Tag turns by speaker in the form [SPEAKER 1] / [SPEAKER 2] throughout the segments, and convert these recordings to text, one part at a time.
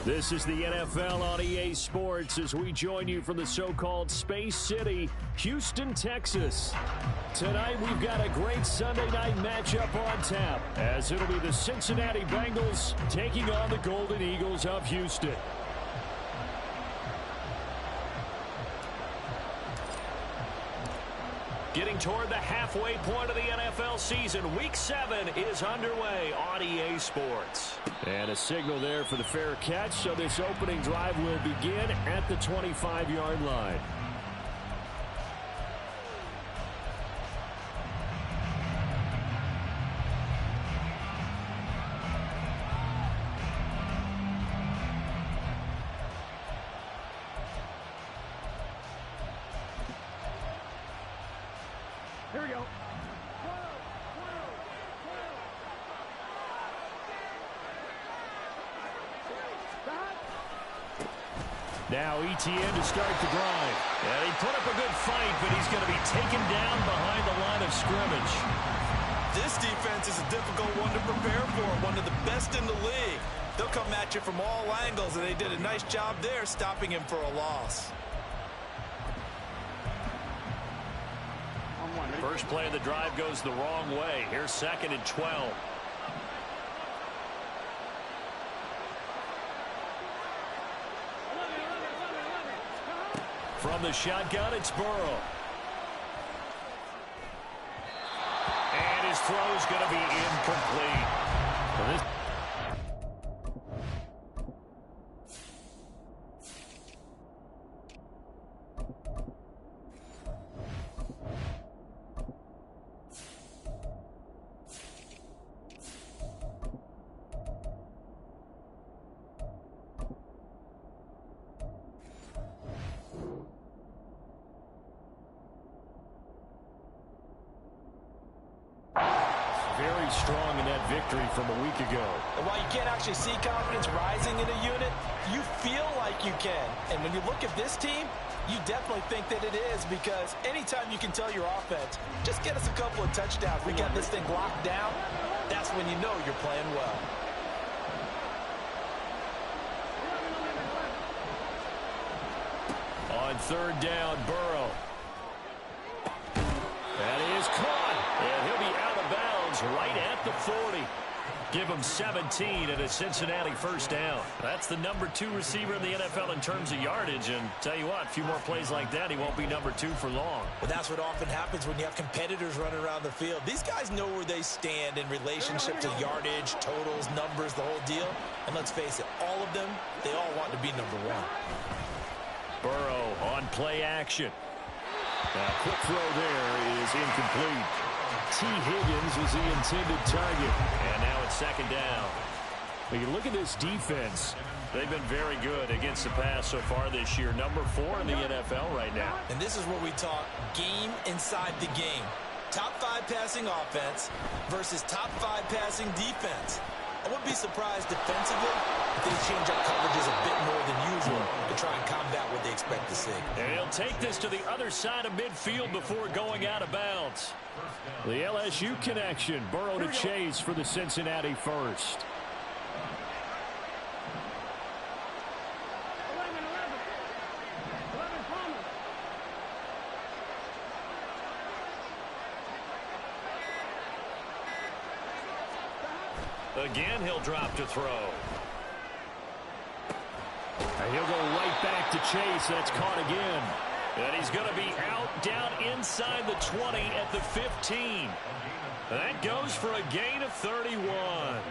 [SPEAKER 1] This is the NFL on EA Sports as we join you from the so-called Space City, Houston, Texas. Tonight we've got a great Sunday night matchup on tap as it'll be the Cincinnati Bengals taking on the Golden Eagles of Houston. Getting toward the halfway point of the NFL season, Week 7 is underway on EA Sports. And a signal there for the fair catch, so this opening drive will begin at the 25-yard line.
[SPEAKER 2] Here we go.
[SPEAKER 1] Now ETN to start the drive. And he put up a good fight, but he's going to be taken down behind the line of scrimmage.
[SPEAKER 3] This defense is a difficult one to prepare for, one of the best in the league. They'll come at you from all angles, and they did a nice job there stopping him for a loss.
[SPEAKER 1] First play of the drive goes the wrong way. Here's 2nd and 12. From the shotgun, it's Burrow. And his throw is going to be incomplete. Very strong in that victory from a week ago.
[SPEAKER 3] And while you can't actually see confidence rising in a unit, you feel like you can. And when you look at this team, you definitely think that it is, because anytime you can tell your offense, just get us a couple of touchdowns, we got this thing locked down, that's when you know you're playing well.
[SPEAKER 1] On 3rd down, Burrow. That is caught, and he'll be out of bounds right at the 40. Give him 17 and a Cincinnati first down. That's the number 2 receiver in the NFL in terms of yardage, and tell you what, a few more plays like that, he won't be number 2 for long.
[SPEAKER 3] Well, that's what often happens when you have competitors running around the field. These guys know where they stand in relationship to yardage, totals, numbers, the whole deal. And let's face it, all of them, they all want to be number 1.
[SPEAKER 1] Burrow on play action. A quick throw there is incomplete. T. Higgins was the intended target. And now it's 2nd down. When you look at this defense, they've been very good against the pass so far this year. Number 4 in the NFL right now.
[SPEAKER 3] And this is where we talk game inside the game. Top 5 passing offense versus top 5 passing defense. I wouldn't be surprised defensively if they change up coverages a bit more than usual to try and combat what they expect to see.
[SPEAKER 1] And he'll take this to the other side of midfield before going out of bounds. The LSU connection. Burrow to Chase for the Cincinnati first. Again, he'll drop to throw. And he'll go right back to Chase. That's caught again. And he's going to be out down inside the 20 at the 15. That goes for a gain of 31.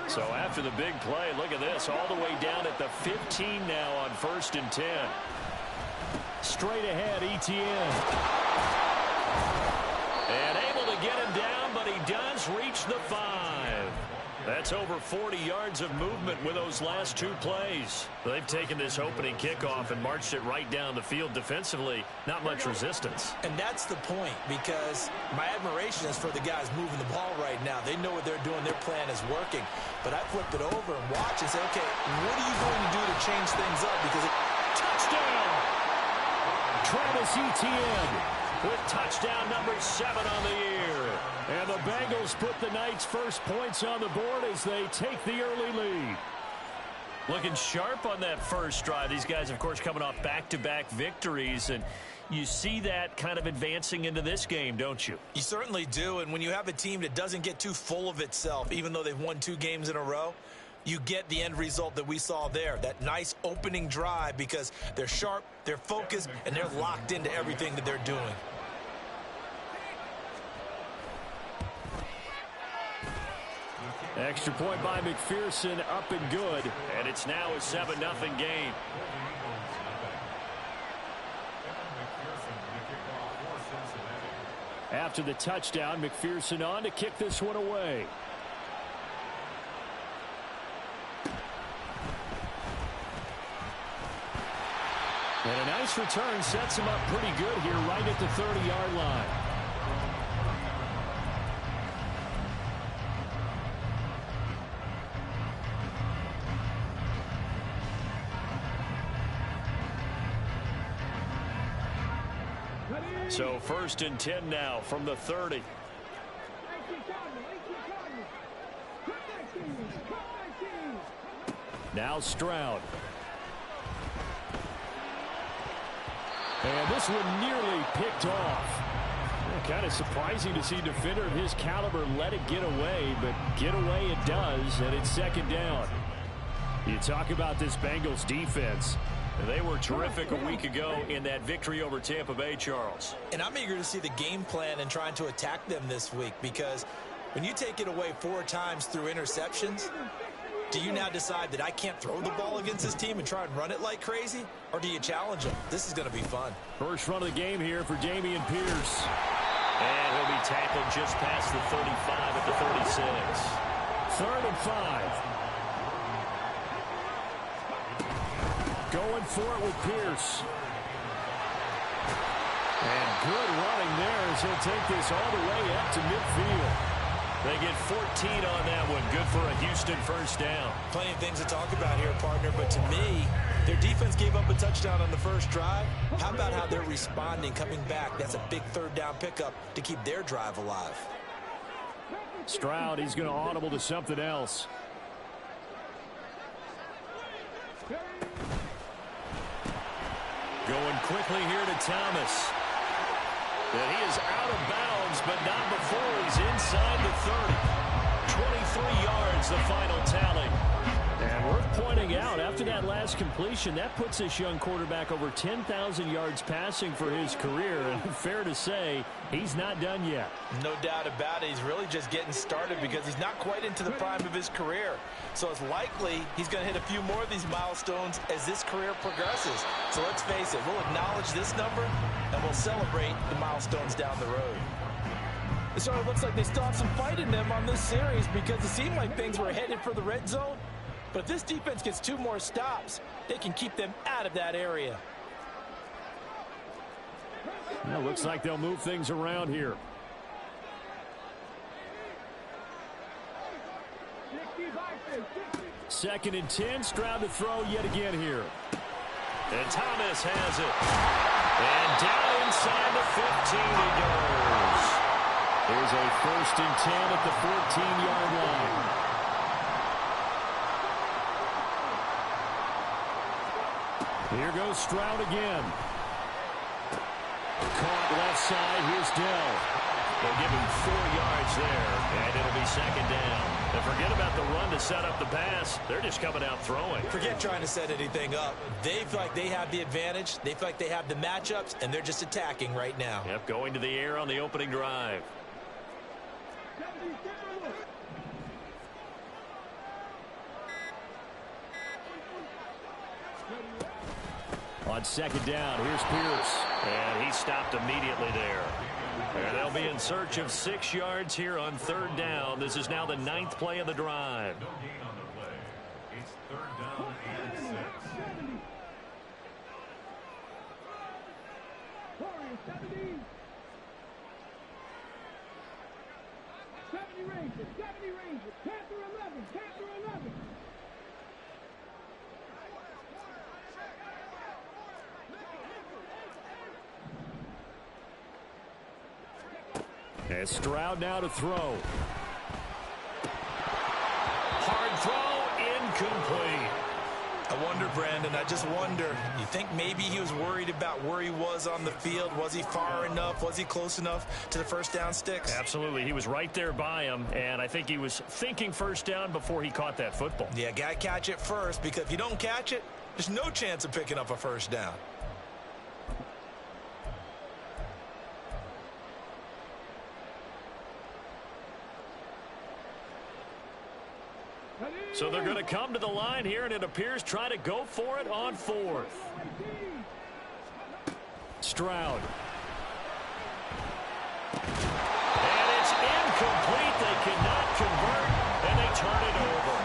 [SPEAKER 1] So after the big play, look at this, all the way down at the 15 now on 1st and 10. Straight ahead, ETN. And able to get him down, but he does reach the 5. That's over 40 yards of movement with those last 2 plays. They've taken this opening kickoff and marched it right down the field defensively. Not much resistance.
[SPEAKER 3] And that's the point, because my admiration is for the guys moving the ball right now. They know what they're doing. Their plan is working. But I flip it over and watch and say, okay, what are you going to do to change things up? Because
[SPEAKER 1] touchdown! Travis Etienne with touchdown number 7 on the year. And the Bengals put the Knights' first points on the board as they take the early lead. Looking sharp on that first drive. These guys, of course, coming off back-to-back victories, and you see that kind of advancing into this game, don't you?
[SPEAKER 3] You certainly do, and when you have a team that doesn't get too full of itself, even though they've won 2 games in a row, you get the end result that we saw there, that nice opening drive, because they're sharp, they're focused, and they're locked into everything that they're doing.
[SPEAKER 1] Extra point by McPherson, up and good. And it's now a 7-0 game. After the touchdown, McPherson on to kick this one away. And a nice return sets him up pretty good here right at the 30-yard line. So 1st and 10 now from the 30. Now Stroud. And this one nearly picked off. Kind of surprising to see a defender of his caliber let it get away, but get away it does, and it's 2nd down. You talk about this Bengals defense. They were terrific a week ago in that victory over Tampa Bay, Charles.
[SPEAKER 3] And I'm eager to see the game plan and trying to attack them this week, because when you take it away 4 times through interceptions, do you now decide that I can't throw the ball against this team and try and run it like crazy? Or do you challenge them? This is going to be fun.
[SPEAKER 1] First run of the game here for Dameon Pierce. And he'll be tackled just past the 35 at the 36. 3rd and 5. Going for it with Pierce. And good running there as he'll take this all the way up to midfield. They get 14 on that one. Good for a Houston 1st down.
[SPEAKER 3] Plenty of things to talk about here, partner, but to me, their defense gave up a touchdown on the first drive. How about how they're responding, coming back? That's a big 3rd down pickup to keep their drive alive.
[SPEAKER 1] Stroud, he's going to audible to something else. Going quickly here to Thomas. And he is out of bounds, but not before he's inside the 30. 23 yards, the final tally. And worth pointing out, after that last completion, that puts this young quarterback over 10,000 yards passing for his career. And fair to say, he's not done yet.
[SPEAKER 3] No doubt about it. He's really just getting started because he's not quite into the prime of his career. So it's likely he's going to hit a few more of these milestones as this career progresses. So let's face it, we'll acknowledge this number and we'll celebrate the milestones down the road. It sort of looks like they still have some fight in them on this series because it seemed like things were headed for the red zone. But if this defense gets 2 more stops, they can keep them out of that area.
[SPEAKER 1] Well, looks like they'll move things around here. Second and 10, Stroud to throw yet again here. And Thomas has it. And down inside the 15 he goes. Here's a 1st and 10 at the 14-yard line. Here goes Stroud again. Caught left side. Here's Dell. They'll give him 4 yards there, and it'll be 2nd down. And forget about the run to set up the pass. They're just coming out throwing.
[SPEAKER 3] Forget trying to set anything up. They feel like they have the advantage. They feel like they have the matchups, and they're just attacking right now.
[SPEAKER 1] Yep, going to the air on the opening drive. On 2nd down, here's Pierce. And he stopped immediately there. And they'll be in search of 6 yards here on 3rd down. This is now the 9th play of the drive.
[SPEAKER 2] No gain on the play. It's 3rd down and 6.
[SPEAKER 4] 70 Rangers, Panther 11, Panther 11.
[SPEAKER 1] And Stroud now to throw. Hard throw, incomplete.
[SPEAKER 3] Brandon. I just wonder, you think maybe he was worried about where he was on the field? Was he far enough? Was he close enough to the first down sticks?
[SPEAKER 1] Absolutely. He was right there by him, and I think he was thinking first down before he caught that football.
[SPEAKER 3] Yeah, got to catch it first, because if you don't catch it, there's no chance of picking up a first down.
[SPEAKER 1] So they're going to come to the line here, and it appears try to go for it on fourth. Stroud. And it's incomplete. They cannot convert, and they turn it over.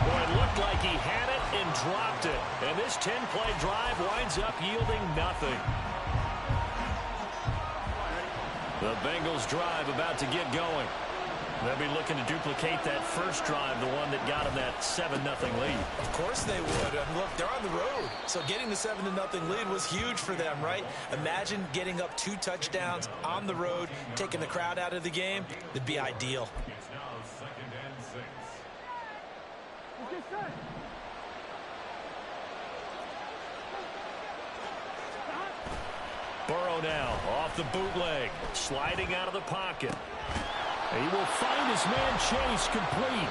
[SPEAKER 1] Boy, it looked like he had it and dropped it. And this 10-play drive winds up yielding nothing. The Bengals drive about to get going. They'll be looking to duplicate that first drive, the one that got them that 7-0 lead.
[SPEAKER 3] Of course they would. Look, they're on the road. So getting the 7-0 lead was huge for them, right? Imagine getting up 2 touchdowns on the road, taking the crowd out of the game. It'd be ideal.
[SPEAKER 2] It's now 2nd and 6.
[SPEAKER 1] Burrow now off the bootleg, sliding out of the pocket. He will find his man Chase complete,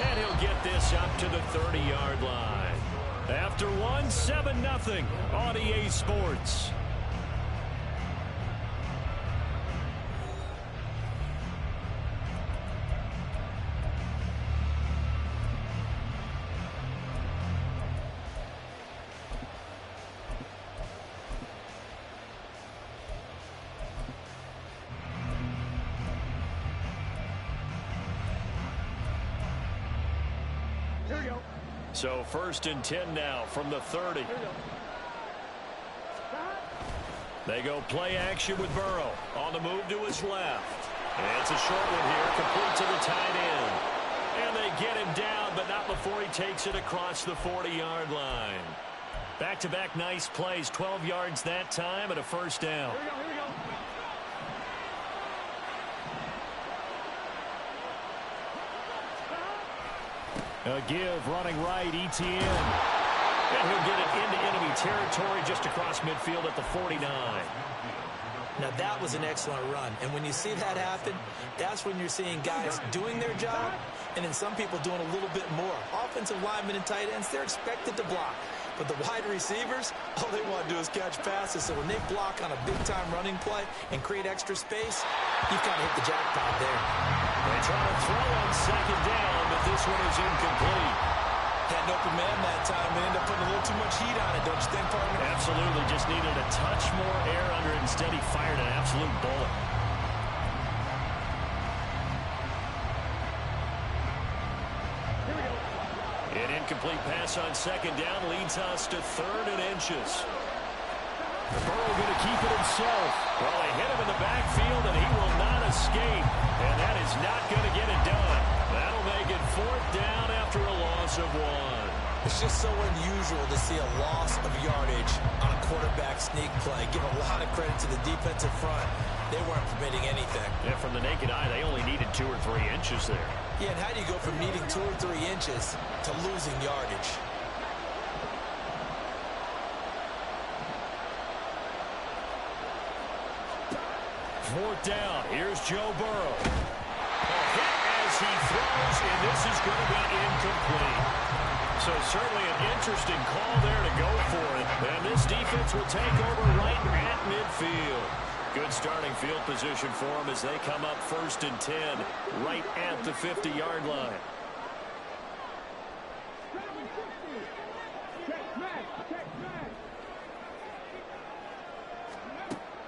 [SPEAKER 1] and he'll get this up to the 30-yard line. After one, 7-0 on EA Sports. So 1st and 10 now from the 30. They go play action with Burrow on the move to his left. And it's a short one here, complete to the tight end. And they get him down, but not before he takes it across the 40-yard line. Back-to-back nice plays, 12 yards that time and a first down.
[SPEAKER 4] Here we go.
[SPEAKER 1] A give, running right, Etienne. And he'll get it into enemy territory just across midfield at the 49.
[SPEAKER 3] Now, that was an excellent run. And when you see that happen, that's when you're seeing guys doing their job and then some people doing a little bit more. Offensive linemen and tight ends, they're expected to block. But the wide receivers, all they want to do is catch passes. So when they block on a big-time running play and create extra space, you've kind of hit the jackpot there.
[SPEAKER 1] They try to throw on 2nd down, but this one is incomplete.
[SPEAKER 3] Had an open man that time and ended up putting a little too much heat on it, don't you think, partner?
[SPEAKER 1] Absolutely. Just needed a touch more air under it. Instead, he fired an absolute bullet. An incomplete pass on 2nd down leads us to 3rd and inches. Burrow going to keep it himself. Well, they hit him in the backfield, and he will not escape. And that is not going to get it done. That'll make it 4th down after a loss of 1.
[SPEAKER 3] It's just so unusual to see a loss of yardage on a quarterback sneak play. Give a lot of credit to the defensive front. They weren't permitting anything.
[SPEAKER 1] Yeah, from the naked eye, they only needed 2 or 3 inches there.
[SPEAKER 3] Yeah, and how do you go from needing 2 or 3 inches to losing yardage?
[SPEAKER 1] Fourth down. Here's Joe Burrow. A hit as he throws, and this is going to be incomplete. So certainly an interesting call there to go for it. And this defense will take over right at midfield. Good starting field position for them as they come up 1st and 10 right at the 50-yard line.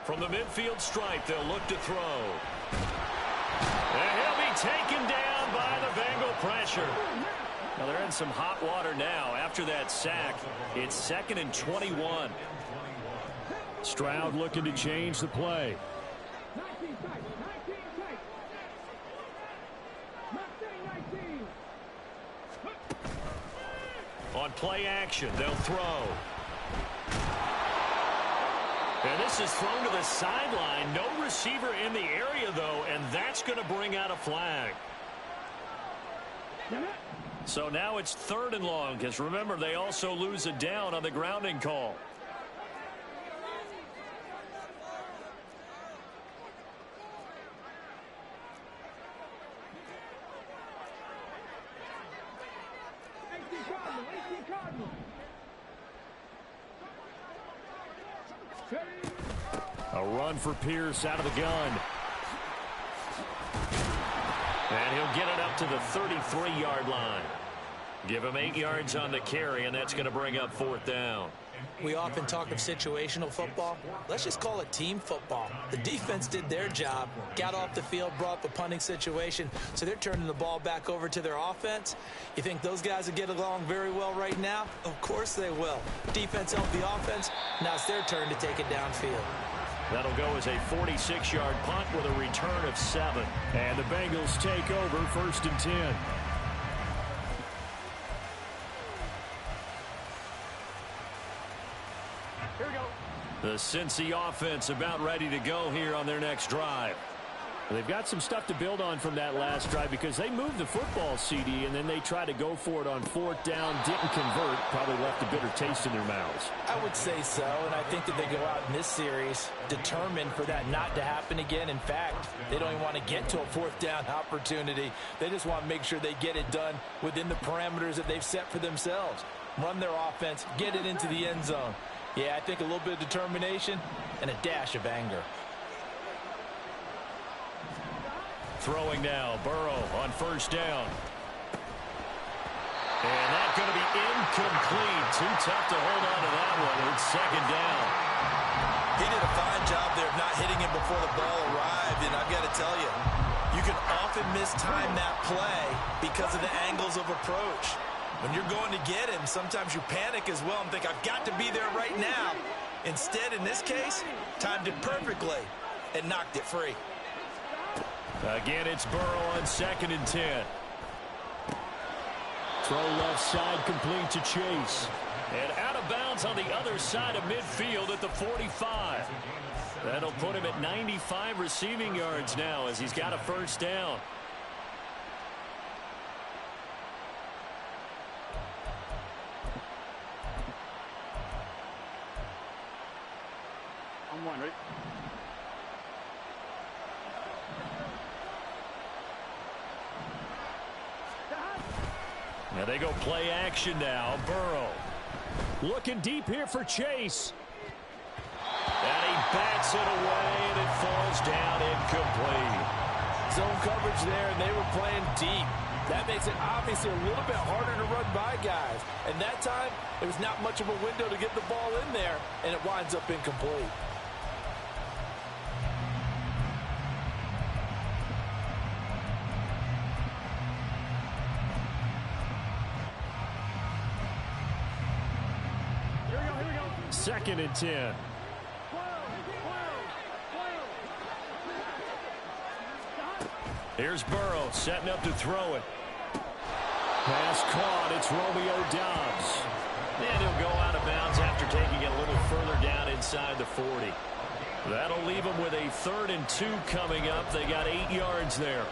[SPEAKER 1] From the midfield stripe, they'll look to throw. And he'll be taken down by the Bengal pressure. Now they're in some hot water now after that sack. It's 2nd and 21. Stroud looking to change the play.
[SPEAKER 4] 19 tight.
[SPEAKER 1] On play action, they'll throw. And this is thrown to the sideline. No receiver in the area, though, and that's going to bring out a flag. So now it's 3rd and long, because remember, they also lose a down on the grounding call. A run for Pierce out of the gun. And he'll get it up to the 33-yard line. Give him 8 yards on the carry, and that's going to bring up 4th down.
[SPEAKER 3] We often talk of situational football. Let's just call it team football. The defense did their job, got off the field, brought up a punting situation, so they're turning the ball back over to their offense. You think those guys will get along very well right now? Of course they will. Defense helped the offense. Now it's their turn to take it downfield.
[SPEAKER 1] That'll go as a 46-yard punt with a return of 7. And the Bengals take over 1st and 10.
[SPEAKER 3] Here we go.
[SPEAKER 1] The Cincy offense about ready to go here on their next drive.
[SPEAKER 5] They've got some stuff to build on from that last drive because they moved the football, CD, and then they tried to go for it on 4th down, didn't convert, probably left a bitter taste in their mouths.
[SPEAKER 3] I would say so, and I think that they go out in this series determined for that not to happen again. In fact, they don't even want to get to a 4th down opportunity. They just want to make sure they get it done within the parameters that they've set for themselves. Run their offense, get it into the end zone. Yeah, I think a little bit of determination and a dash of anger.
[SPEAKER 1] Throwing now, Burrow on 1st down. And that's going to be incomplete. Too tough to hold on to that one. It's 2nd down.
[SPEAKER 3] He did a fine job there of not hitting him before the ball arrived, and I've got to tell you, you can often mistime that play because of the angles of approach. When you're going to get him, sometimes you panic as well and think, I've got to be there right now. Instead, in this case, timed it perfectly and knocked it free.
[SPEAKER 1] Again, it's Burrow on 2nd and 10.
[SPEAKER 5] Throw left side, complete to Chase.
[SPEAKER 1] And out of bounds on the other side of midfield at the 45. That'll put him at 95 receiving yards now as he's got a 1st down.
[SPEAKER 4] I'm one, right?
[SPEAKER 1] Now they go play action now. Burrow.
[SPEAKER 5] Looking deep here for Chase.
[SPEAKER 1] And he bats it away, and it falls down incomplete.
[SPEAKER 3] Zone coverage there, and they were playing deep. That makes it obviously a little bit harder to run by guys. And that time, there was not much of a window to get the ball in there, and it winds up incomplete.
[SPEAKER 4] Here we go.
[SPEAKER 5] 2nd and 10.
[SPEAKER 1] Here's Burrow setting up to throw it. Pass caught. It's Romeo Doubs. And he'll go out of bounds after taking it a little further down inside the 40. That'll leave him with a 3rd and 2 coming up. They got 8 yards there.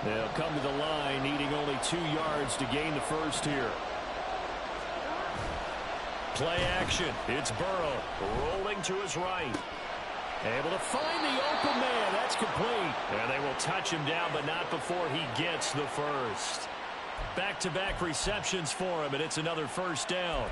[SPEAKER 5] They'll come to the line, needing only 2 yards to gain the 1st here.
[SPEAKER 1] Play action. It's Burrow rolling to his right.
[SPEAKER 5] Able to find the open man. That's complete.
[SPEAKER 1] And they will touch him down, but not before he gets the 1st. Back-to-back receptions for him, and it's another 1st down.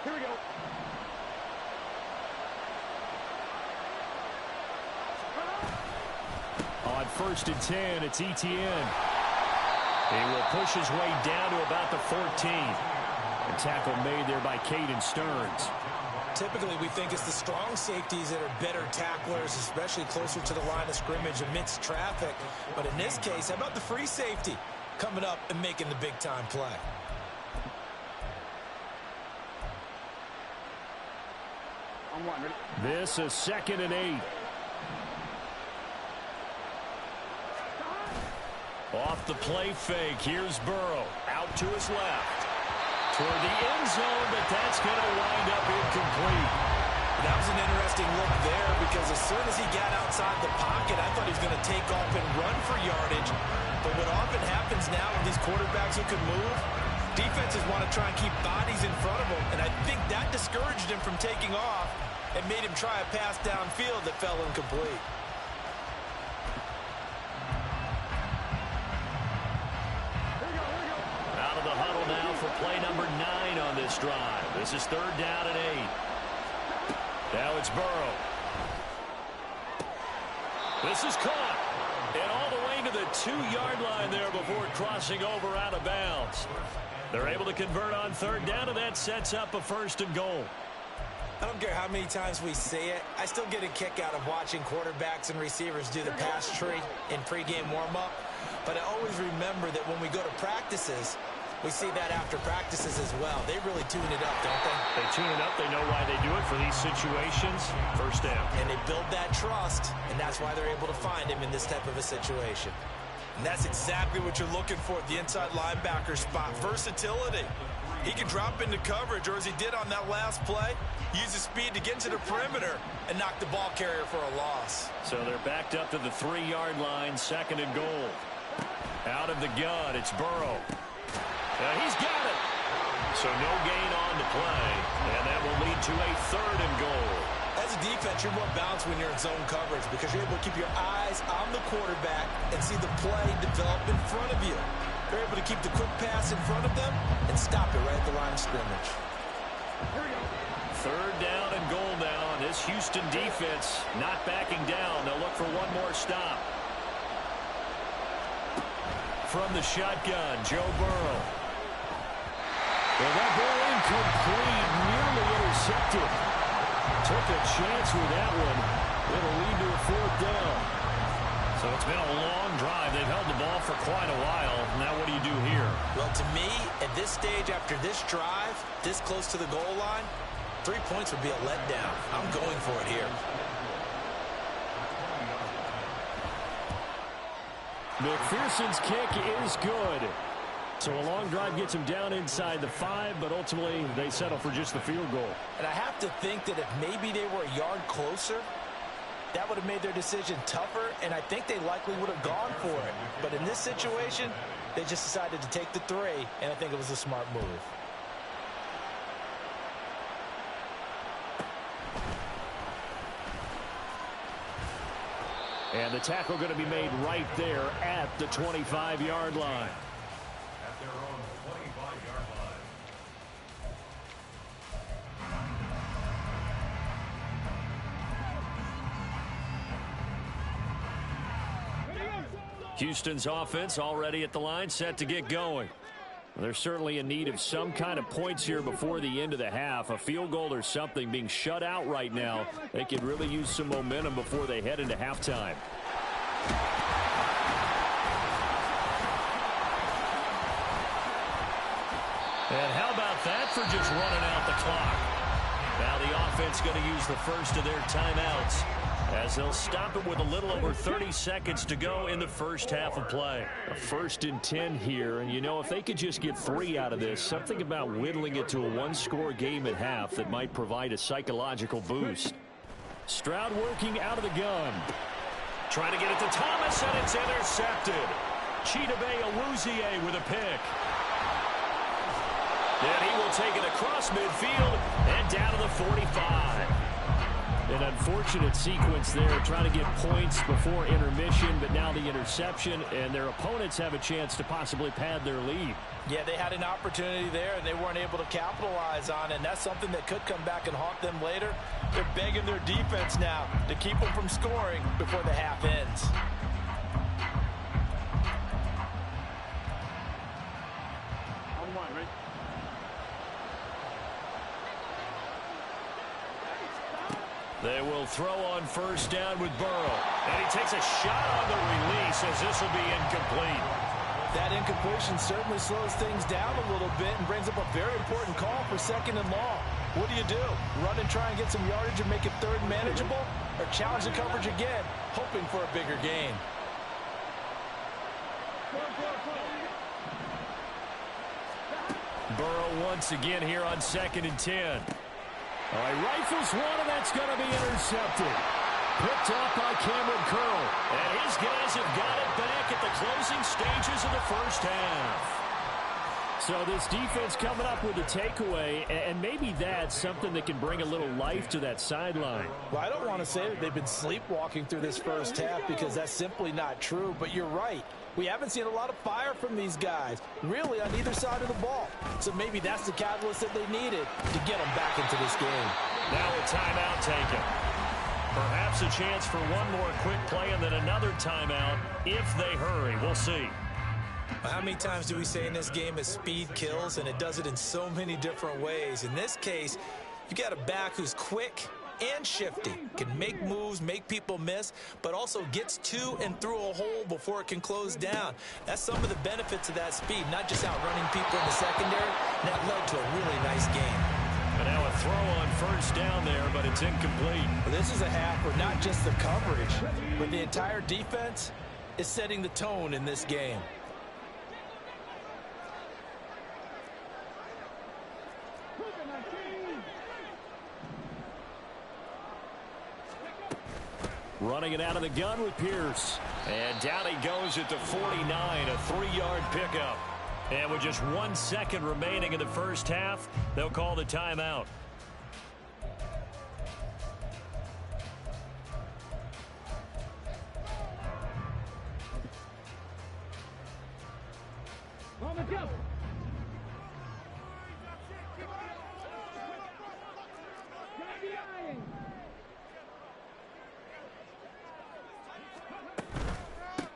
[SPEAKER 4] Here we go.
[SPEAKER 5] On 1st and 10, it's Etienne.
[SPEAKER 1] He will push his way down to about the 14.
[SPEAKER 5] A tackle made there by Caden Stearns.
[SPEAKER 3] Typically, we think it's the strong safeties that are better tacklers, especially closer to the line of scrimmage amidst traffic. But in this case, how about the free safety coming up and making the big-time play?
[SPEAKER 4] On one, ready?
[SPEAKER 5] This is 2nd and 8.
[SPEAKER 1] Off the play fake, here's Burrow. Out to his left. Toward the end zone, but that's going to wind up incomplete.
[SPEAKER 3] That was an interesting look there because as soon as he got outside the pocket, I thought he was going to take off and run for yardage. But what often happens now with these quarterbacks who can move, defenses want to try and keep bodies in front of them, and I think that discouraged him from taking off and made him try a pass downfield that fell incomplete.
[SPEAKER 1] Out of the huddle now for play number 9 on this drive. This is 3rd down and 8. Now it's Burrow. This is caught. And all the way to the 2-yard line there before crossing over out of bounds. They're able to convert on 3rd down, and that sets up a 1st and goal.
[SPEAKER 3] I don't care how many times we say it, I still get a kick out of watching quarterbacks and receivers do the pass tree in pregame warm-up. But I always remember that when we go to practices, we see that after practices as well. They really tune it up, don't they?
[SPEAKER 1] They tune it up. They know why they do it for these situations. 1st down.
[SPEAKER 3] And they build that trust, and that's why they're able to find him in this type of a situation. And that's exactly what you're looking for at the inside linebacker spot. Versatility. He can drop into coverage, or as he did on that last play, use his speed to get to the perimeter and knock the ball carrier for a loss.
[SPEAKER 1] So they're backed up to the 3-yard line, 2nd and goal. Out of the gun, it's Burrow. He's got it. So no gain on the play, and that will lead to a 3rd and goal.
[SPEAKER 3] As a defense, you're more balanced when you're in zone coverage because you're able to keep your eyes on the quarterback and see the play develop in front of you. They're able to keep the quick pass in front of them and stop it right at the line of scrimmage.
[SPEAKER 1] 3rd down and goal now, and this Houston defense not backing down. They'll look for one more stop. From the shotgun, Joe Burrow. Well, that ball incomplete, nearly intercepted. Took a chance with that one. It'll lead to a 4th down. So it's been a long drive. They've held the ball for quite a while. Now what do you do here?
[SPEAKER 3] Well, to me, at this stage after this drive, this close to the goal line, 3 points would be a letdown. I'm going for it here.
[SPEAKER 5] McPherson's kick is good. So a long drive gets him down inside the 5, but ultimately they settle for just the field goal.
[SPEAKER 3] And I have to think that if maybe they were a yard closer, that would have made their decision tougher, and I think they likely would have gone for it. But in this situation, they just decided to take the 3, and I think it was a smart move.
[SPEAKER 5] And the tackle going to be made right there at the 25-yard line.
[SPEAKER 2] At their own 25-yard line.
[SPEAKER 1] Houston's offense already at the line, set to get going. They're certainly in need of some kind of points here before the end of the half. A field goal or something. Being shut out right now, they could really use some momentum before they head into halftime. And how about that for just running out the clock? Now the offense going to use the first of their timeouts as they'll stop it with a little over 30 seconds to go in the first half of play.
[SPEAKER 5] A 1st and 10 here, and you know, if they could just get 3 out of this, something about whittling it to a 1-score game at half that might provide a psychological boost. Stroud working out of the gun.
[SPEAKER 1] Trying to get it to Thomas, and it's intercepted. Chidobe Awuzie with a pick. And he will take it across midfield and down to the 45.
[SPEAKER 5] An unfortunate sequence there, trying to get points before intermission, but now the interception, and their opponents have a chance to possibly pad their lead.
[SPEAKER 3] Yeah, they had an opportunity there, and they weren't able to capitalize on it, and that's something that could come back and haunt them later. They're begging their defense now to keep them from scoring before the half ends.
[SPEAKER 4] On one, ready?
[SPEAKER 1] They will throw on first down with Burrow. And he takes a shot on the release as this will be incomplete.
[SPEAKER 3] That incompletion certainly slows things down a little bit and brings up a very important call for 2nd and long. What do? Run and try and get some yardage and make it 3rd and manageable? Or challenge the coverage again, hoping for a bigger gain?
[SPEAKER 1] Burrow once again here on 2nd and 10.
[SPEAKER 5] All right, rifles one, and that's going to be intercepted. Picked up by Cameron Curl.
[SPEAKER 1] And his guys have got it back at the closing stages of the first half.
[SPEAKER 5] So this defense coming up with a takeaway, and maybe that's something that can bring a little life to that sideline.
[SPEAKER 3] Well, I don't want to say that they've been sleepwalking through this first half because that's simply not true, but you're right. We haven't seen a lot of fire from these guys, really on either side of the ball. So maybe that's the catalyst that they needed to get them back into this game.
[SPEAKER 1] Now a timeout taken. Perhaps a chance for one more quick play and then another timeout if they hurry. We'll see.
[SPEAKER 3] How many times do we say in this game that speed kills, and it does it in so many different ways? In this case, you got a back who's quick and shifty, can make moves, make people miss, but also gets to and through a hole before it can close down. That's some of the benefits of that speed, not just outrunning people in the secondary. And that led to a really nice game.
[SPEAKER 1] And now a throw on first down there, but it's incomplete.
[SPEAKER 3] This is a half where not just the coverage, but the entire defense is setting the tone in this game.
[SPEAKER 5] Running it out of the gun with Pierce.
[SPEAKER 1] And down he goes at the 49, a 3-yard pickup. And with just 1 second remaining in the first half, they'll call the timeout.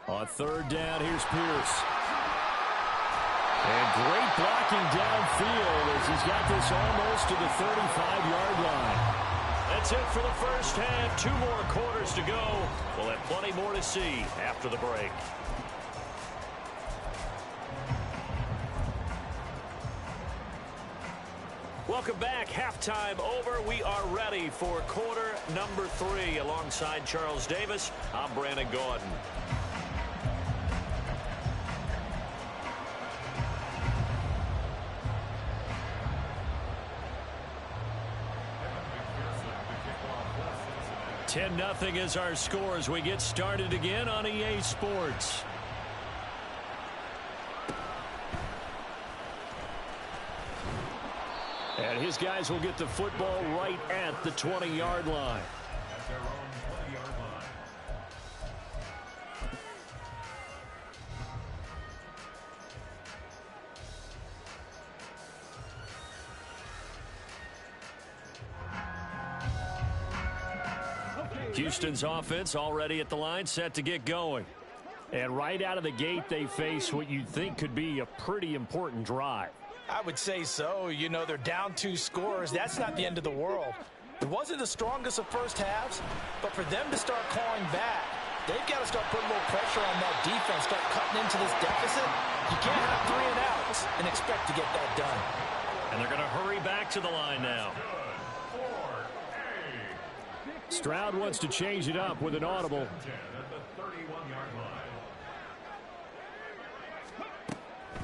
[SPEAKER 5] On 3rd down, here's Pierce. And great blocking downfield as he's got this almost to the 35-yard line.
[SPEAKER 1] That's it for the first half. 2 more quarters to go. We'll have plenty more to see after the break. Welcome back. Halftime over. We are ready for quarter number 3. Alongside Charles Davis, I'm Brandon Gaudin. $10-0 is our score as we get started again on EA Sports.
[SPEAKER 5] And his guys will get the football right at the 20-yard line.
[SPEAKER 2] At their own 20-yard line.
[SPEAKER 1] Houston's offense already at the line, set to get going.
[SPEAKER 5] And right out of the gate, they face what you'd think could be a pretty important drive.
[SPEAKER 3] I would say so. You know, they're down 2 scores. That's not the end of the world. It wasn't the strongest of first halves, but for them to start clawing back, they've got to start putting a little pressure on that defense, start cutting into this deficit. You can't have 3 and outs and expect to get that done.
[SPEAKER 1] And they're going to hurry back to the line now.
[SPEAKER 5] Stroud wants to change it up with an audible.
[SPEAKER 2] At the 31-yard line.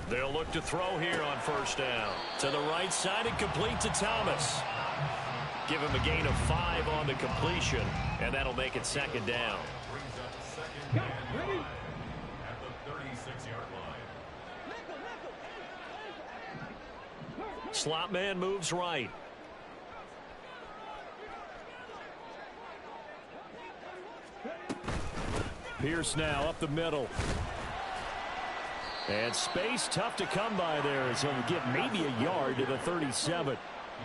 [SPEAKER 1] They'll look to throw here on first down. To the right side and complete to Thomas. Give him a gain of 5 on the completion, and that'll make it 2nd down.
[SPEAKER 2] Brings up 2nd and 9 at the 36-yard line.
[SPEAKER 1] Slot man moves right.
[SPEAKER 5] Pierce now up the middle. And space tough to come by there as he'll get maybe a yard to the 37.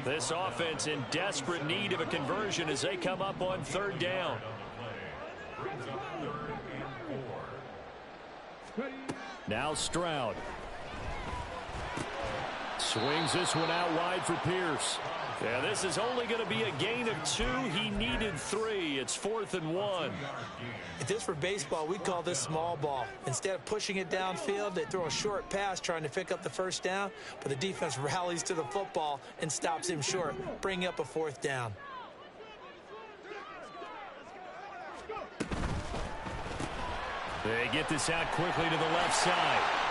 [SPEAKER 1] This offense in desperate need of a conversion as they come up on 3rd down.
[SPEAKER 2] Brings up 3rd and 4.
[SPEAKER 5] Now Stroud. Swings this one out wide for Pierce. Yeah, this is only going to be a gain of 2. He needed 3. It's 4th and 1.
[SPEAKER 3] If this were baseball, we'd call this small ball. Instead of pushing it downfield, they throw a short pass trying to pick up the first down, but the defense rallies to the football and stops him short, bringing up a 4th down.
[SPEAKER 5] They get this out quickly to the left side.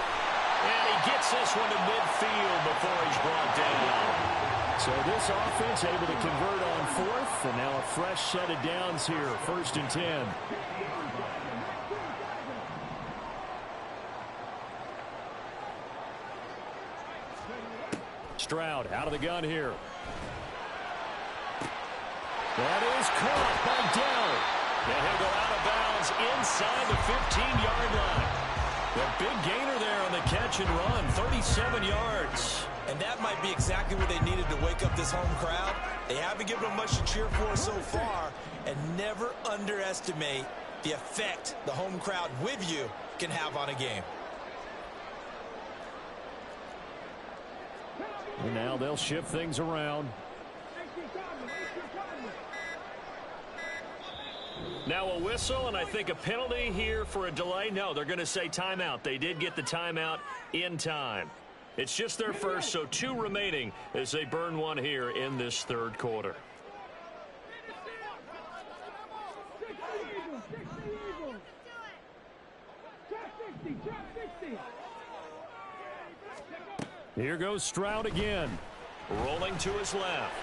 [SPEAKER 5] And he gets this one to midfield before he's brought down. So this offense able to convert on 4th, and now a fresh set of downs here, 1st and 10. Stroud out of the gun here. That is caught by Dell. And he'll go out of bounds inside the 15-yard line. The big gainer there on the catch and run, 37 yards.
[SPEAKER 3] And that might be exactly what they needed to wake up this home crowd. They haven't given them much to cheer for so far, and never underestimate the effect the home crowd with you can have on a game.
[SPEAKER 5] And now they'll shift things around. Now a whistle, and I think a penalty here for a delay. No, they're going to say timeout. They did get the timeout in time. It's just their first, so 2 remaining as they burn one here in this 3rd quarter. Here goes Stroud again. Rolling to his left.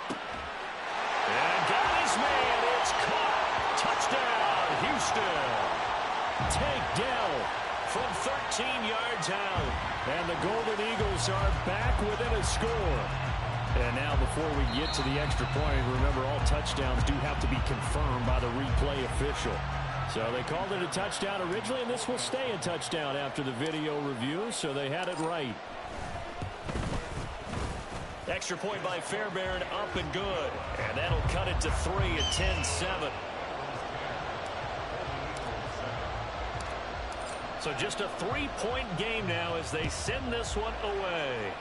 [SPEAKER 5] And got his man. It's caught. Touchdown, Houston. Tank Dell from 13 yards out. And the Golden Eagles are back within a score. And now before we get to the extra point, remember all touchdowns do have to be confirmed by the replay official. So they called it a touchdown originally, and this will stay a touchdown after the video review, so they had it right. Extra point by Fairbairn, up and good. And that'll cut it to 3 at 10-7. So just a 3-point game now as they send this one away.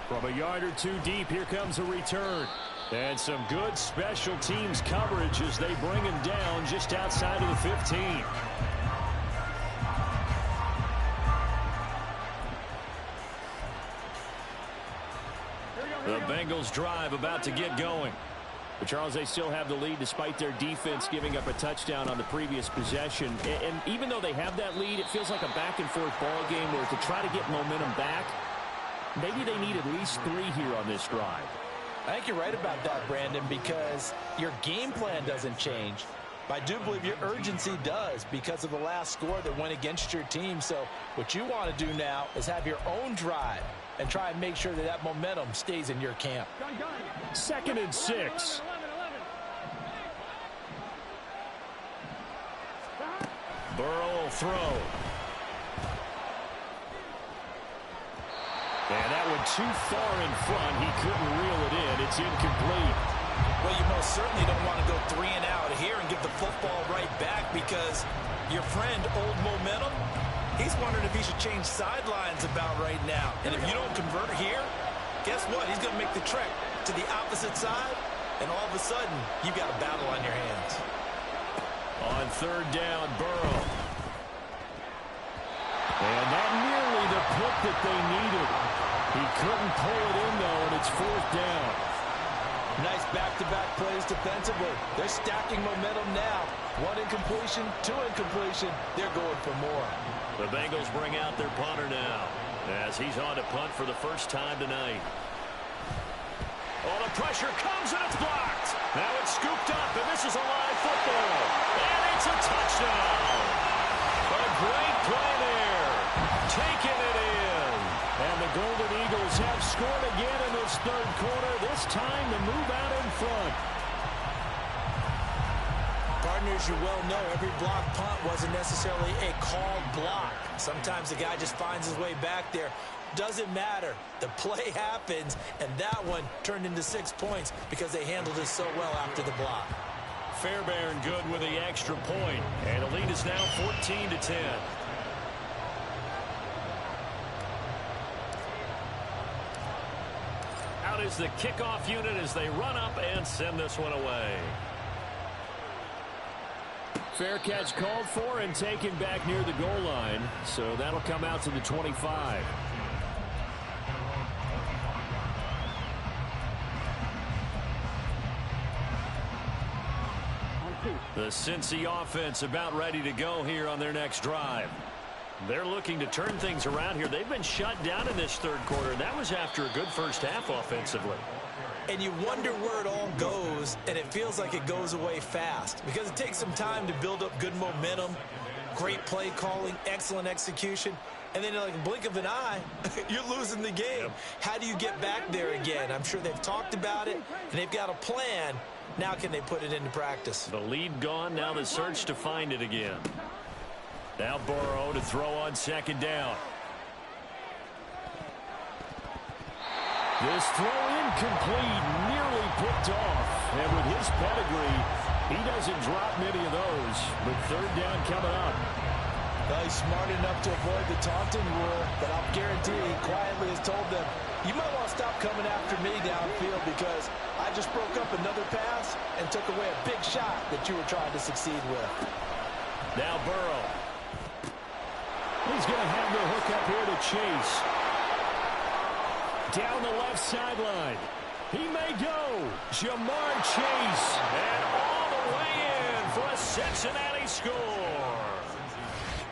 [SPEAKER 5] From a yard or 2 deep, here comes a return. And some good special teams coverage as they bring him down just outside of the 15. The Bengals drive about to get going. But Charles, they still have the lead despite their defense giving up a touchdown on the previous possession. And even though they have that lead, it feels like a back-and-forth ball game where to try to get momentum back, maybe they need at least 3 here on this drive.
[SPEAKER 3] I think you're right about that, Brandon, because your game plan doesn't change. But I do believe your urgency does because of the last score that went against your team. So what you want to do now is have your own drive and try and make sure that that momentum stays in your camp.
[SPEAKER 5] 2nd and 6. Burrow will throw. And that one too far in front. He couldn't reel it in. It's incomplete.
[SPEAKER 3] Well, you most certainly don't want to go 3 and out here and give the football right back because your friend, Old Momentum, he's wondering if he should change sidelines about right now. And if you don't convert here, guess what? He's going to make the trek to the opposite side, and all of a sudden, you've got a battle on your hands.
[SPEAKER 5] On 3rd down, Burrow. And not nearly the pick that they needed. He couldn't pull it in, though, and it's 4th down.
[SPEAKER 3] Nice back-to-back plays defensively. They're stacking momentum now. 1 incompletion, 2 incompletion. They're going for more.
[SPEAKER 5] The Bengals bring out their punter now as he's on to punt for the first time tonight. Oh, the pressure comes and it's blocked. Now it's scooped up, and this is a live football. And it's a touchdown. A great play there. Taking it in. And the Golden Eagles have scored again in this 3rd quarter. This time to move out in front.
[SPEAKER 3] Partners, you well know every block punt wasn't necessarily a called block. Sometimes the guy just finds his way back there. Doesn't matter. The play happens, and that one turned into 6 points because they handled it so well after the block.
[SPEAKER 5] Fairbairn good with the extra point, and the lead is now 14-10.
[SPEAKER 1] Stroud is the kickoff unit as they run up and send this one away.
[SPEAKER 5] Fair catch called for and taken back near the goal line. So that'll come out to the 25. The Cincy offense about ready to go here on their next drive. They're looking to turn things around here. They've been shut down in this third quarter, and that was after a good first half offensively.
[SPEAKER 3] And you wonder where it all goes, and it feels like it goes away fast because it takes some time to build up good momentum, great play calling, excellent execution, and then like a blink of an eye, you're losing the game. Yep. How do you get back there again? I'm sure they've talked about it, and they've got a plan. Now can they put it into practice?
[SPEAKER 1] The lead gone, now the search to find it again. Now Burrow to throw on second down.
[SPEAKER 5] This throw incomplete, nearly picked off. And with his pedigree, he doesn't drop many of those. But third down coming up.
[SPEAKER 3] Well, he's smart enough to avoid the taunting rule, but I'll guarantee he quietly has told them, you might want to stop coming after me downfield because I just broke up another pass and took away a big shot that you were trying to succeed with.
[SPEAKER 1] Now Burrow.
[SPEAKER 5] He's going to have the hook up here to Chase. Down the left sideline. He may go. Jamar Chase.
[SPEAKER 1] And all the way in for a Cincinnati score.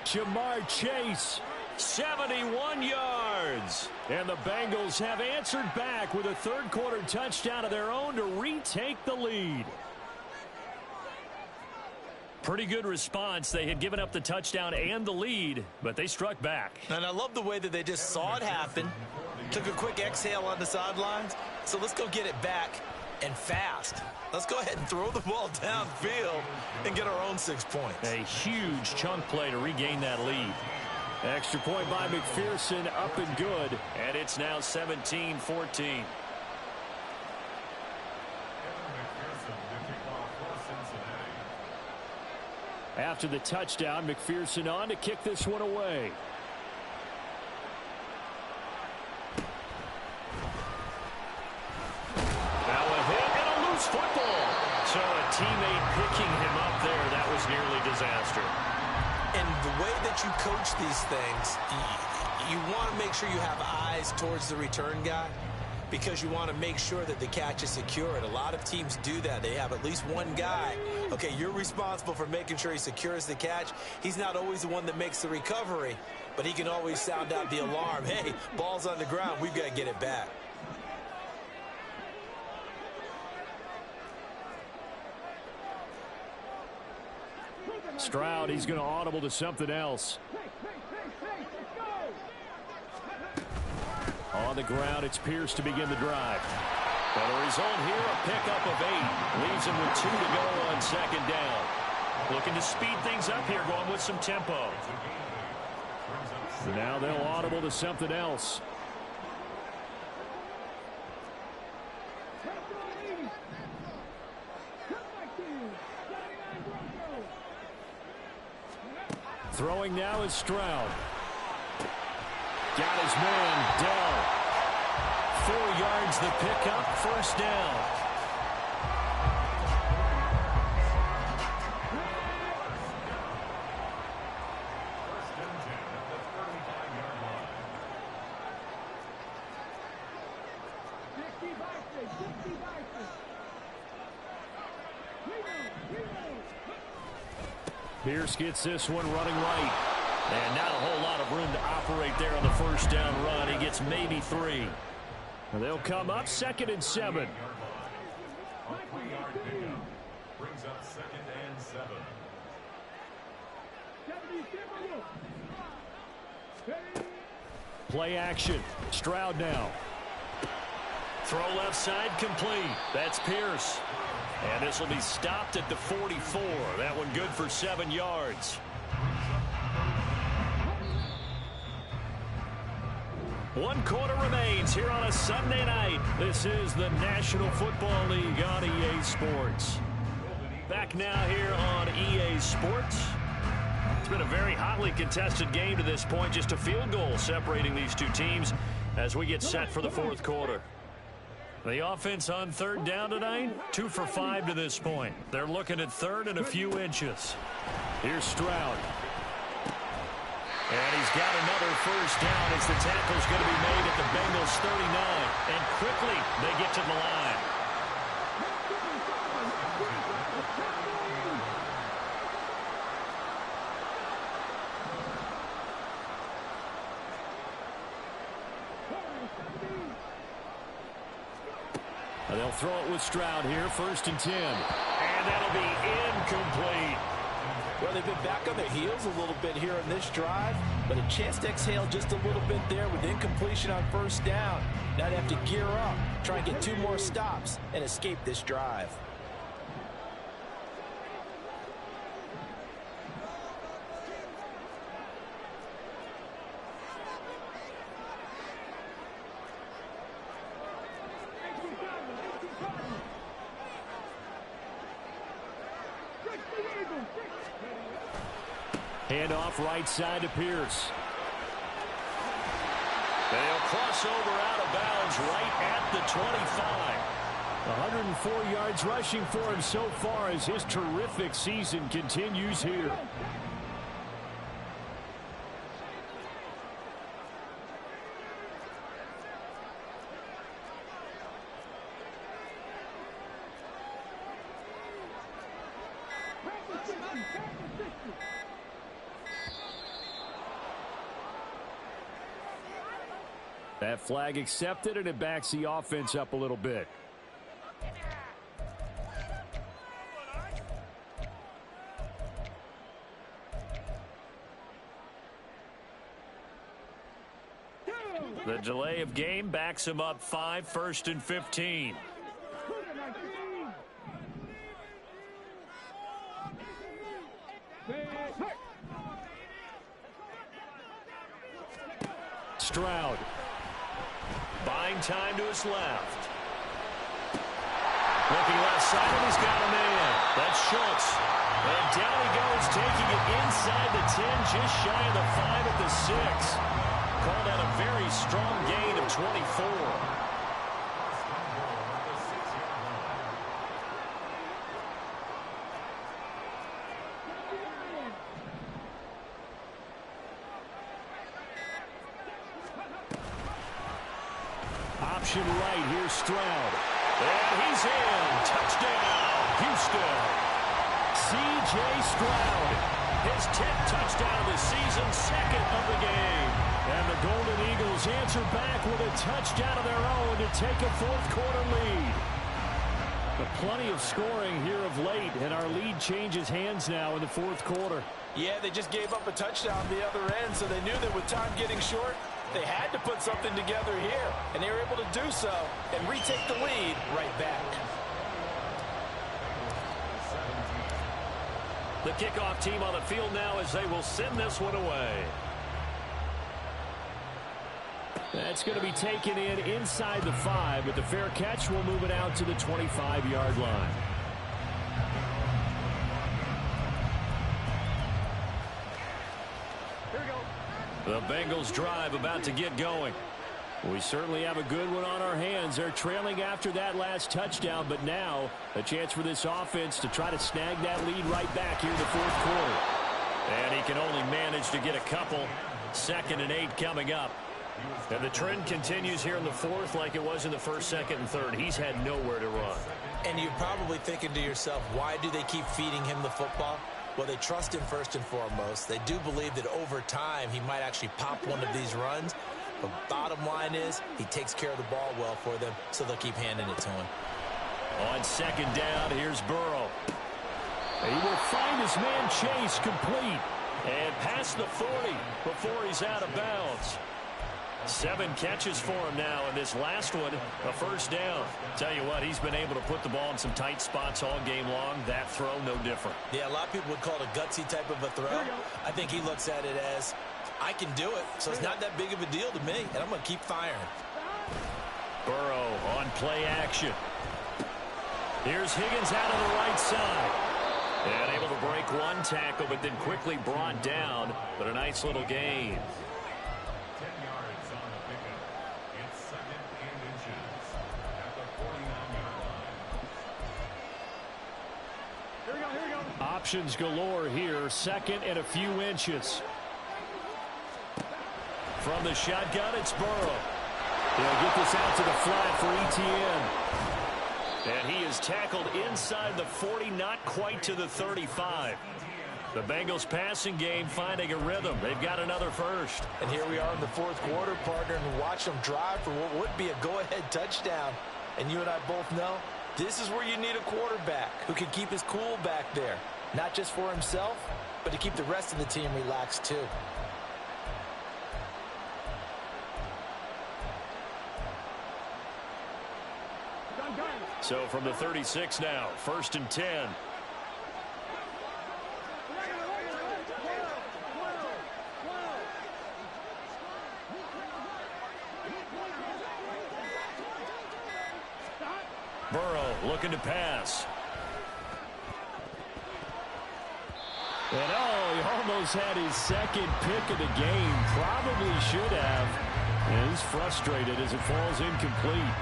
[SPEAKER 5] Jamar Chase.
[SPEAKER 1] 71 yards.
[SPEAKER 5] And the Bengals have answered back with a third quarter touchdown of their own to retake the lead.
[SPEAKER 1] Pretty good response. They had given up the touchdown and the lead, but they struck back.
[SPEAKER 3] And I love the way that they just saw it happen, took a quick exhale on the sidelines. So let's go get it back and fast. Let's go ahead and throw the ball downfield and get our own 6 points.
[SPEAKER 1] A huge chunk play to regain that lead.
[SPEAKER 5] Extra point by McPherson, up and good.
[SPEAKER 1] And it's now 17-14.
[SPEAKER 5] After the touchdown, McPherson on to kick this one away.
[SPEAKER 1] Now a hit and a loose football. So a teammate picking him up there, that was nearly disaster.
[SPEAKER 3] And the way that you coach these things, you want to make sure you have eyes towards the return guy because you want to make sure that the catch is secured. A lot of teams do that. They have at least one guy. Okay, you're responsible for making sure he secures the catch. He's not always the one that makes the recovery, but he can always sound out the alarm. Hey, ball's on the ground. We've got to get it back.
[SPEAKER 5] Stroud, he's going to audible to something else. On the ground, it's Pierce to begin the drive.
[SPEAKER 1] Well, the result here, a pickup of 8. Leaves him with 2 to go on second down. Looking to speed things up here, going with some tempo.
[SPEAKER 5] Now they'll audible to something else. Throwing now is Stroud. Got his man, Dell.
[SPEAKER 1] 4 yards the pickup, first down.
[SPEAKER 5] Pierce gets this one running right.
[SPEAKER 1] And not a whole lot of room to operate there on the first down run. He gets maybe 3.
[SPEAKER 5] They'll come up 2nd and 7.
[SPEAKER 2] Brings up 2nd and 7.
[SPEAKER 5] Play action. Stroud now.
[SPEAKER 1] Throw left side complete. That's Pierce. And this will be stopped at the 44. That one good for 7 yards. One quarter remains here on a Sunday night. This is the National Football League on EA Sports. Back now here on EA Sports. It's been a very hotly contested game to this point. Just a field goal separating these two teams as we get set for the fourth quarter. The offense on third down tonight, 2 for 5 to this point. They're looking at third and a few inches.
[SPEAKER 5] Here's Stroud.
[SPEAKER 1] And he's got another first down as the tackle's going to be made at the Bengals 39. And quickly they get to the line.
[SPEAKER 5] And they'll throw it with Stroud here, 1st and 10.
[SPEAKER 1] And that'll be incomplete.
[SPEAKER 3] Well, they've been back on their heels a little bit here in this drive, but a chance to exhale just a little bit there with incompletion on first down. Now they have to gear up, try and get 2 more stops, and escape this drive.
[SPEAKER 5] Handoff right side to Pierce.
[SPEAKER 1] They'll cross over out of bounds right at the 25.
[SPEAKER 5] 104 yards rushing for him so far as his terrific season continues here. That flag accepted, and it backs the offense up a little bit.
[SPEAKER 1] The delay of game backs him up 5, 1st and 15.
[SPEAKER 5] Stroud.
[SPEAKER 1] Buying time to his left. Looking left side, and he's got a man. That's Schultz. And down he goes, taking it inside the 10, just shy of the 5 at the 6. Called out a very strong gain of 24.
[SPEAKER 5] Option right, here's Stroud.
[SPEAKER 1] And he's in. Touchdown, Houston.
[SPEAKER 5] C.J. Stroud.
[SPEAKER 1] His 10th touchdown of the season, 2nd of the game.
[SPEAKER 5] And the Golden Eagles answer back with a touchdown of their own to take a 4th quarter lead. But plenty of scoring here of late, and our lead changes hands now in the 4th quarter.
[SPEAKER 3] Yeah, they just gave up a touchdown on the other end, so they knew that with time getting short, they had to put something together here, and they were able to do so and retake the lead right back.
[SPEAKER 1] The kickoff team on the field now as they will send this one away.
[SPEAKER 5] That's going to be taken in inside the 5, but the fair catch will move it out to the 25-yard line.
[SPEAKER 1] The Bengals drive about to get going.
[SPEAKER 5] We certainly have a good one on our hands. They're trailing after that last touchdown, but now a chance for this offense to try to snag that lead right back here in the 4th quarter.
[SPEAKER 1] And he can only manage to get a couple. 2nd and 8 coming up. And the trend continues here in the 4th like it was in the 1st, 2nd, and 3rd. He's had nowhere to run.
[SPEAKER 3] And you're probably thinking to yourself, why do they keep feeding him the football? Well, they trust him first and foremost. They do believe that over time he might actually pop one of these runs. But bottom line is he takes care of the ball well for them, so they'll keep handing it to him.
[SPEAKER 1] On 2nd down, here's Burrow.
[SPEAKER 5] He will find his man Chase complete.
[SPEAKER 1] And past the 40 before he's out of bounds. 7 catches for him now, and this last one, a 1st down. Tell you what, he's been able to put the ball in some tight spots all game long. That throw, no different.
[SPEAKER 3] Yeah, a lot of people would call it a gutsy type of a throw. I think he looks at it as, I can do it, so it's not that big of a deal to me, and I'm going to keep firing.
[SPEAKER 1] Burrow on play action. Here's Higgins out of the right side. And able to break one tackle, but then quickly brought down. But a nice little gain.
[SPEAKER 2] 10 yards on the pickup. It's 2nd and inches. At the
[SPEAKER 5] options galore here. Second and a few inches. From the shotgun, it's Burrow. He'll get this out to the flat for Etienne. And he is tackled inside the 40, not quite to the 35. The Bengals passing game finding a rhythm. They've got another first.
[SPEAKER 3] And here we are in the fourth quarter, partner, and watch them drive for what would be a go-ahead touchdown. And you and I both know this is where you need a quarterback who can keep his cool back there. Not just for himself, but to keep the rest of the team relaxed too.
[SPEAKER 5] So from the 36 now, 1st and 10. Burrow looking to pass. And he almost had his second pick of the game. Probably should have. And he's frustrated as it falls incomplete.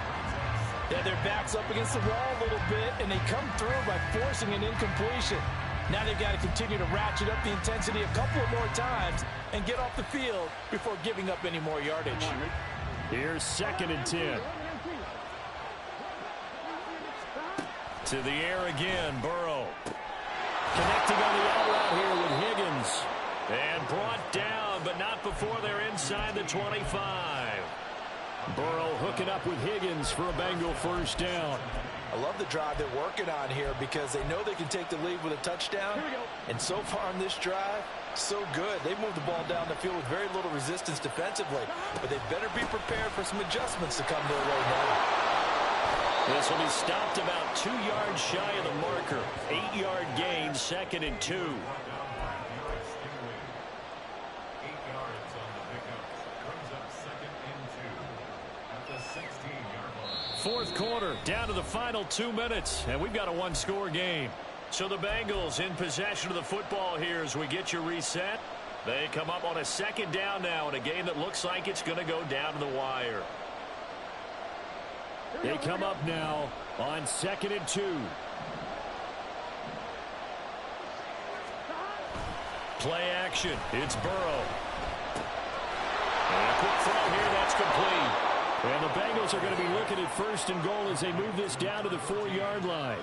[SPEAKER 3] Yeah, their back's up against the wall a little bit, and they come through by forcing an incompletion. Now they've got to continue to ratchet up the intensity a couple of more times and get off the field before giving up any more yardage.
[SPEAKER 5] Here's 2nd and 10. To the air again, Burrow. Connecting on the out route here with Higgins. And brought down, but not before they're inside the 25. Burrow hooking up with Higgins for a Bengal first down.
[SPEAKER 3] I love the drive they're working on here because they know they can take the lead with a touchdown. And so far on this drive, so good. They moved the ball down the field with very little resistance defensively. But they better be prepared for some adjustments to come their way now.
[SPEAKER 5] This will be stopped about 2 yards shy of the marker. 8-yard gain, 2nd and 2. Fourth quarter, down to the final 2 minutes, and we've got a one-score game. So the Bengals in possession of the football here as we get you reset. They come up on a 2nd down now in a game that looks like it's going to go down to the wire. They come up now on 2nd and 2. Play action. It's Burrow. And a quick throw here. That's complete. And the Bengals are going to be looking at 1st and goal as they move this down to the 4-yard line.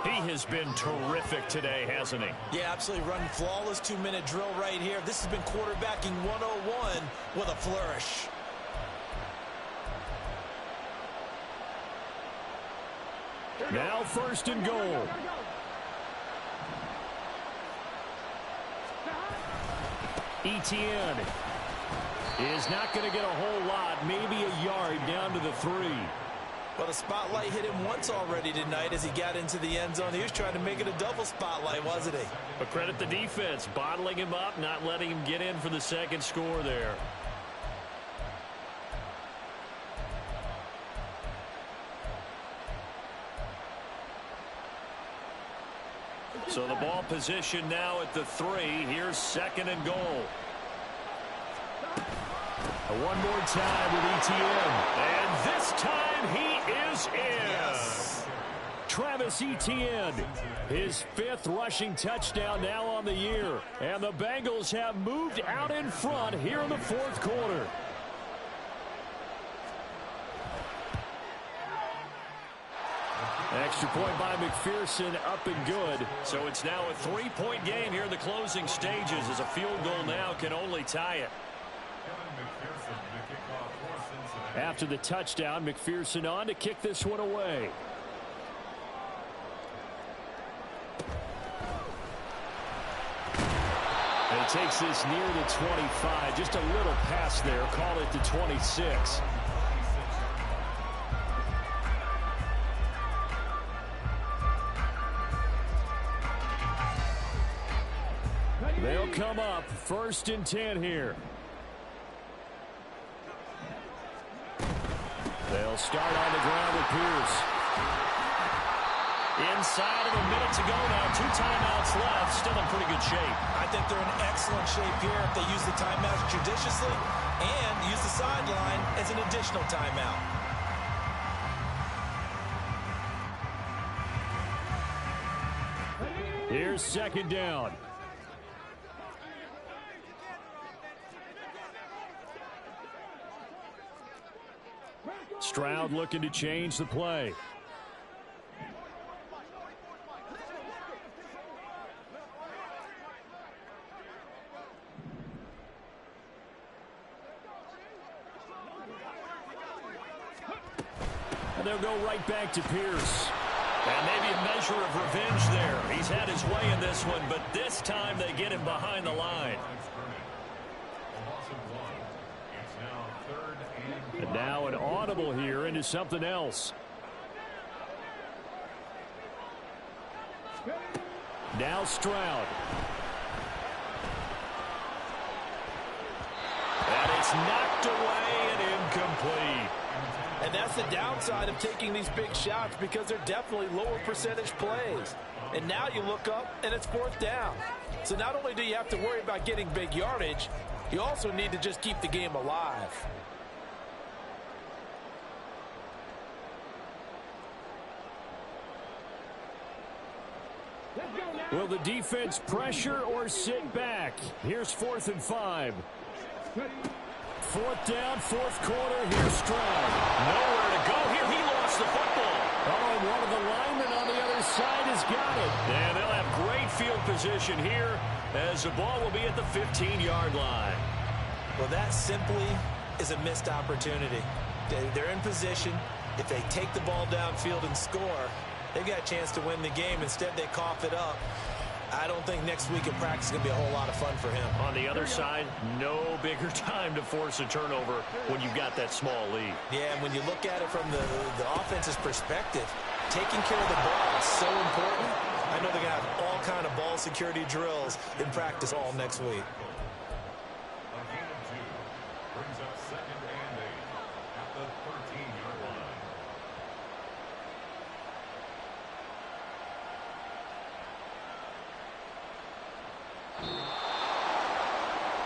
[SPEAKER 5] He has been terrific today, hasn't he?
[SPEAKER 3] Yeah, absolutely. Running flawless 2-minute drill right here. This has been quarterbacking 101 with a flourish.
[SPEAKER 5] Now 1st and goal. Etienne is not going to get a whole lot, maybe a yard down to the 3.
[SPEAKER 3] Well, the spotlight hit him once already tonight as he got into the end zone. He was trying to make it a double spotlight, wasn't he?
[SPEAKER 5] But credit the defense, bottling him up, not letting him get in for the 2nd score there. So the ball position now at the 3. Here's 2nd and goal. One more time with Etienne. And this time he is in. Yes. Travis Etienne, his 5th rushing touchdown now on the year. And the Bengals have moved out in front here in the 4th quarter. Extra point by McPherson, up and good. So it's now a 3-point game here in the closing stages as a field goal now can only tie it. After the touchdown, McPherson on to kick this one away. And he takes this near the 25. Just a little pass there. Call it the 26. They'll come up 1st and 10 here. They'll start on the ground with Pierce. Inside of a minute to go now. 2 timeouts left. Still in pretty good shape.
[SPEAKER 3] I think they're in excellent shape here if they use the timeouts judiciously and use the sideline as an additional timeout.
[SPEAKER 5] Here's second down. Stroud looking to change the play. And they'll go right back to Pierce.
[SPEAKER 1] And maybe a measure of revenge there. He's had his way in this one, but this time they get him behind the line.
[SPEAKER 5] And now an audible here into something else. Now Stroud.
[SPEAKER 1] And it's knocked away and incomplete.
[SPEAKER 3] And that's the downside of taking these big shots, because they're definitely lower percentage plays. And now you look up and it's fourth down. So not only do you have to worry about getting big yardage, you also need to just keep the game alive.
[SPEAKER 5] Will the defense pressure or sit back? Here's 4th and 5. Fourth down, fourth quarter. Here's Stroud.
[SPEAKER 1] Nowhere to go here. He lost the football.
[SPEAKER 5] Oh, and one of the linemen on the other side has got it.
[SPEAKER 1] And they'll have great field position here as the ball will be at the 15-yard line.
[SPEAKER 3] Well, that simply is a missed opportunity. They're in position. If they take the ball downfield and score, they've got a chance to win the game. Instead, they cough it up. I don't think next week in practice is going to be a whole lot of fun for him.
[SPEAKER 1] On the other side, no bigger time to force a turnover when you've got that small lead.
[SPEAKER 3] Yeah, and when you look at it from the offense's perspective, taking care of the ball is so important. I know they're going to have all kind of ball security drills in practice all next week.
[SPEAKER 2] A gain of 2 brings up 2nd and 8 at the 13-yard line.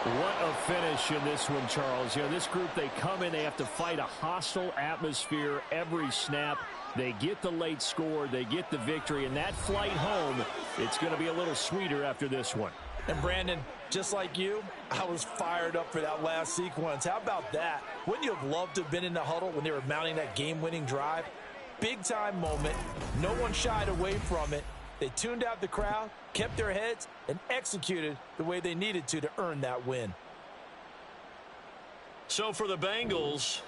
[SPEAKER 5] What a finish in this one, Charles. You know, this group, they come in, they have to fight a hostile atmosphere every snap. They get the late score, they get the victory, and that flight home, it's going to be a little sweeter after this one.
[SPEAKER 3] And Brandon, just like you, I was fired up for that last sequence. How about that? Wouldn't you have loved to have been in the huddle when they were mounting that game-winning drive? Big-time moment. No one shied away from it. They tuned out the crowd, kept their heads, and executed the way they needed to earn that win.
[SPEAKER 1] So for the Bengals,